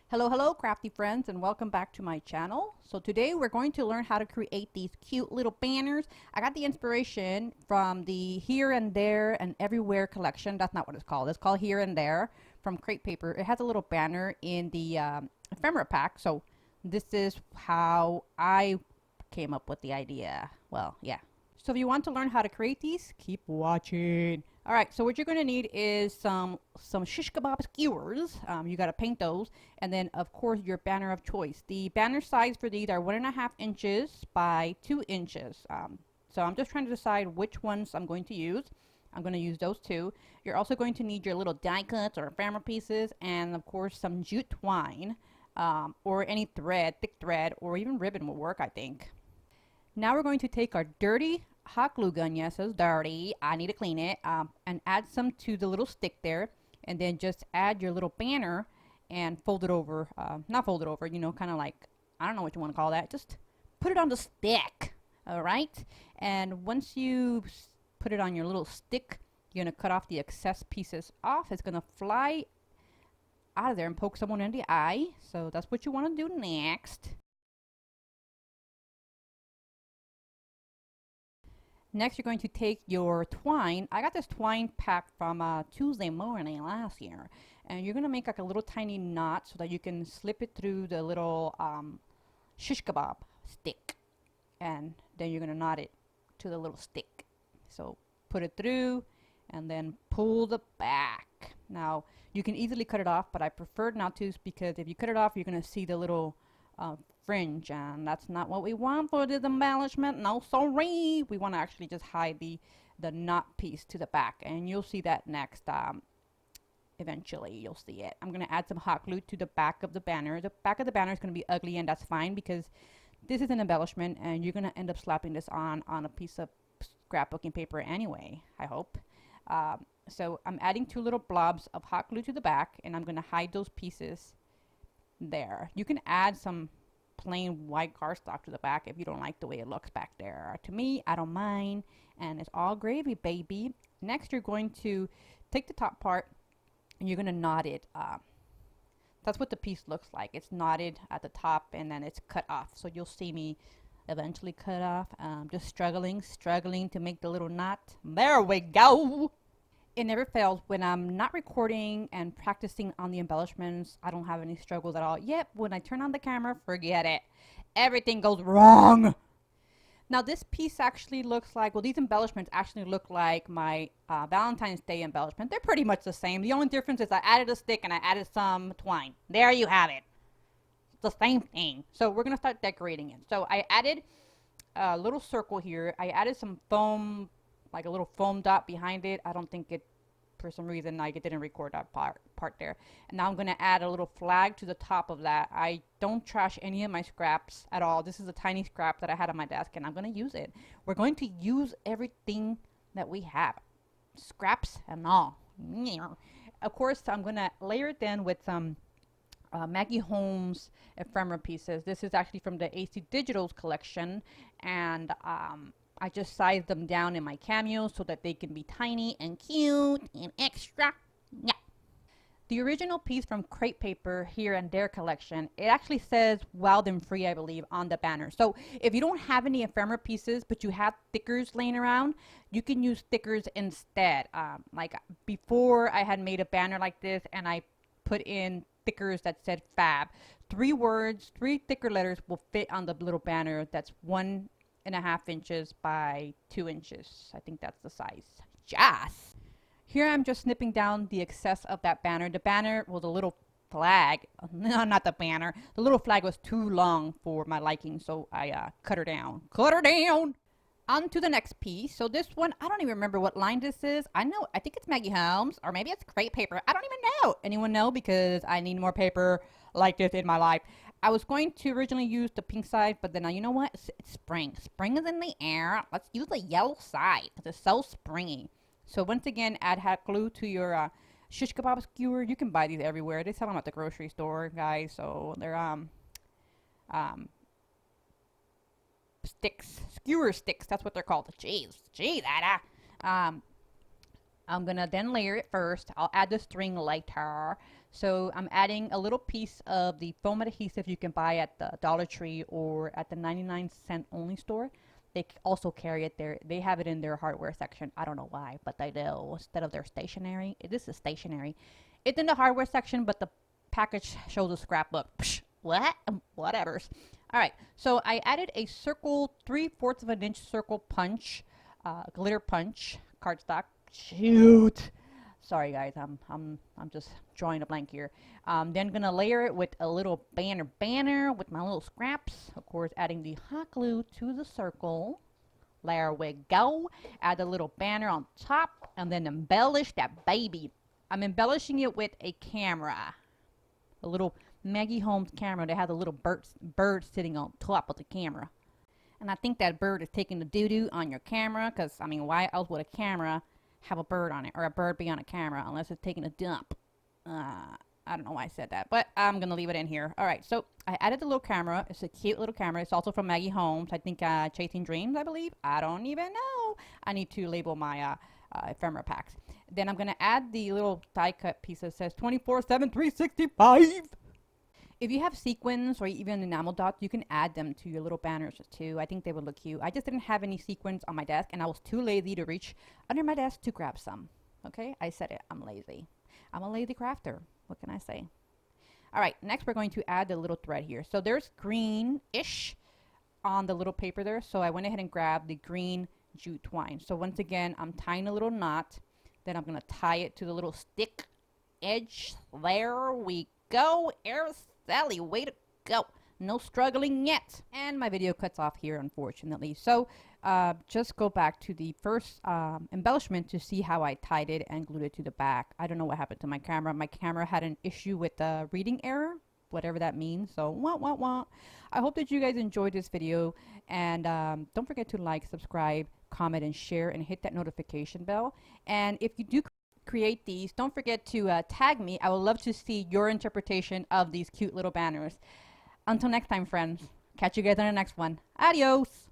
Hello, hello, crafty friends, and welcome back to my channel. So today we're going to learn how to create these cute little banners. I got the inspiration from the Here and There and Everywhere collection. That's not what it's called. It's called Here and There from Crate Paper. It has a little banner in the ephemera pack. So this is how I came up with the idea. Well, yeah. So if you want to learn how to create these, keep watching. All right, so what you're going to need is some shish kebab skewers. You got to paint those, and then of course your banner of choice. The banner size for these are 1.5 inches by 2 inches. So I'm just trying to decide which ones I'm going to use. I'm going to use those two. You're also going to need your little die cuts or ephemera pieces, and of course some jute twine, or any thread, thick thread, or even ribbon will work, I think. Now we're going to take our dirty hot glue gun. Yes, it's dirty. I need to clean it. And add some to the little stick there. And then just add your little banner and fold it over. Not fold it over, you know, kind of like, I don't know what you want to call that. Just put it on the stick. Alright? And once you put it on your little stick, you're going to cut off the excess pieces off. It's going to fly out of there and poke someone in the eye. So that's what you want to do next. Next, you're going to take your twine. I got this twine pack from Tuesday morning last year. And you're going to make like a little tiny knot so that you can slip it through the little shish kebab stick. And then you're going to knot it to the little stick. So put it through and then pull the back. Now, you can easily cut it off, but I prefer not to because if you cut it off, you're going to see the little fringe, and that's not what we want for this embellishment. No, sorry. We want to actually just hide the knot piece to the back, and you'll see that next. Eventually, you'll see it. I'm going to add some hot glue to the back of the banner. The back of the banner is going to be ugly, and that's fine because this is an embellishment, and you're going to end up slapping this on a piece of scrapbooking paper anyway, I hope. So I'm adding 2 little blobs of hot glue to the back, and I'm going to hide those pieces there. You can add some plain white cardstock to the back if you don't like the way it looks back there. To me, I don't mind, and it's all gravy, baby. Next, you're going to take the top part and you're going to knot it. That's what the piece looks like. It's knotted at the top and then it's cut off. So you'll see me eventually cut off. Just struggling to make the little knot. There we go. It never fails. When I'm not recording and practicing on the embellishments, I don't have any struggles at all. Yep, when I turn on the camera, forget it. Everything goes wrong. Now this piece actually looks like, well, these embellishments actually look like my Valentine's Day embellishment. They're pretty much the same. The only difference is I added a stick and I added some twine. There you have it. It's the same thing. So we're going to start decorating it. So I added a little circle here. I added some foam, like a little foam dot behind it. I don't think it, for some reason, it didn't record that part there. And now I'm going to add a little flag to the top of that. I don't trash any of my scraps at all. This is a tiny scrap that I had on my desk, and I'm going to use it. We're going to use everything that we have, scraps and all. Of course, I'm going to layer it then with some Maggie Holmes ephemera pieces. This is actually from the AC Digital's collection, and I just sized them down in my cameos so that they can be tiny and cute and extra. Yeah. The original piece from Crate Paper Here and There collection, it actually says Wild and Free, I believe, on the banner. So if you don't have any ephemera pieces, but you have stickers laying around, you can use stickers instead. Like before, I had made a banner like this, and I put in stickers that said Fab. 3 words, 3 thicker letters will fit on the little banner that's 1.5 inches by 2 inches. I think that's the size. Yes. Here I'm just snipping down the excess of that banner. The banner, well, the little flag, no, not the banner. The little flag was too long for my liking, so I cut her down. Cut her down! On to the next piece. So this one, I don't even remember what line this is. I think it's Maggie Holmes, or maybe it's Crate Paper. I don't even know. Anyone know? Because I need more paper like this in my life. I was going to originally use the pink side, but then you know what? It's spring. Spring is in the air. Let's use the yellow side because it's so springy. So once again, add hot glue to your shish kebab skewer. You can buy these everywhere. They sell them at the grocery store, guys. So they're sticks, skewer sticks. That's what they're called. Jeez, Ada. I'm gonna then layer it first. I'll add the string later. So I'm adding a little piece of the foam adhesive you can buy at the Dollar Tree or at the 99-cent only store. They also carry it there. They have it in their hardware section. I don't know why, but they do. Instead of their stationery. This is stationery. It's in the hardware section, but the package shows a scrapbook. Psh, what? Whatevers. All right, so I added a circle, 3/4 of an inch circle punch, glitter punch, cardstock. Shoot. Sorry guys, I'm just drawing a blank here. Then gonna layer it with a little banner with my little scraps. Of course, adding the hot glue to the circle. There we go. Add a little banner on top, and then embellish that baby. I'm embellishing it with a camera, a little Maggie Holmes camera that has a little bird sitting on top of the camera. And I think that bird is taking the doo-doo on your camera, because, I mean, why else would a camera have a bird on it, or a bird be on a camera, unless it's taking a dump? I don't know why I said that, but I'm going to leave it in here. All right, so I added the little camera. It's a cute little camera. It's also from Maggie Holmes. I think Chasing Dreams, I believe. I don't even know. I need to label my ephemera packs. Then I'm going to add the little die cut piece that says 24/7 365. If you have sequins or even enamel dots, you can add them to your little banners too. I think they would look cute. I just didn't have any sequins on my desk, and I was too lazy to reach under my desk to grab some. Okay, I said it. I'm lazy. I'm a lazy crafter. What can I say? All right, next we're going to add the little thread here. So there's green-ish on the little paper there, so I went ahead and grabbed the green jute twine. So once again, I'm tying a little knot. Then I'm going to tie it to the little stick edge. There we go. Sally, way to go. No struggling yet. And my video cuts off here, unfortunately. So just go back to the first embellishment to see how I tied it and glued it to the back. I don't know what happened to my camera. My camera had an issue with the reading error, whatever that means. So wah. I hope that you guys enjoyed this video. And don't forget to like, subscribe, comment, and share, and hit that notification bell. And if you do create these, don't forget to tag me. I would love to see your interpretation of these cute little banners. Until next time, friends. Catch you guys on the next one. Adios!